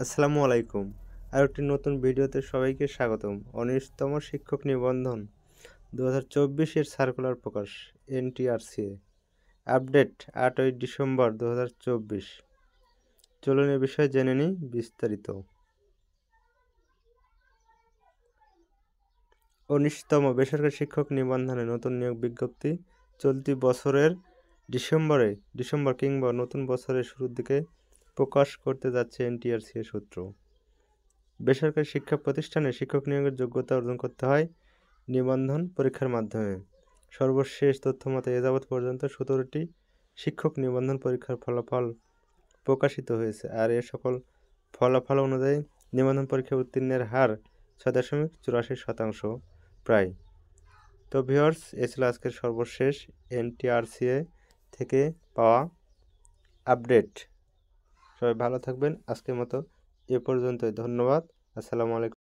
আসসালামু আলাইকুম। আরেকটি নতুন ভিডিওতে সবাইকে স্বাগতম। ১৯তম শিক্ষক নিবন্ধন ২০২৪ এর সার্কুলার প্রকাশ এনটিআরসিএ আপডেট ৮ই ডিসেম্বর ২০২৪। চলুন এ বিষয়ে জেনে নিই বিস্তারিত। ১৯তম বেসরকারি শিক্ষক নিবন্ধনে নতুন নিয়োগ বিজ্ঞপ্তি চলতি বছরের ডিসেম্বর কিংবা নতুন বছরের শুরুর দিকে প্রকাশ করতে যাচ্ছে এনটিআরসিএ সূত্র। বেসরকারি শিক্ষা প্রতিষ্ঠানে শিক্ষক নিয়োগের যোগ্যতা অর্জন করতে হয় নিবন্ধন পরীক্ষার মাধ্যমে। সর্বশেষ তথ্যমতে এ যাবৎ পর্যন্ত ১৭টি শিক্ষক নিবন্ধন পরীক্ষার ফলাফল প্রকাশিত হয়েছে। আর এ সকল ফলাফল অনুযায়ী নিবন্ধন পরীক্ষায় উত্তীর্ণের হার ৬.৮৪% প্রায়। তো ভিউয়ার্স, এ ছিল আজকের সর্বশেষ এনটিআরসিএ থেকে পাওয়া আপডেট। সবাই ভালো থাকবেন। আজকের মতো এ পর্যন্তই। ধন্যবাদ। আসসালামু আলাইকুম।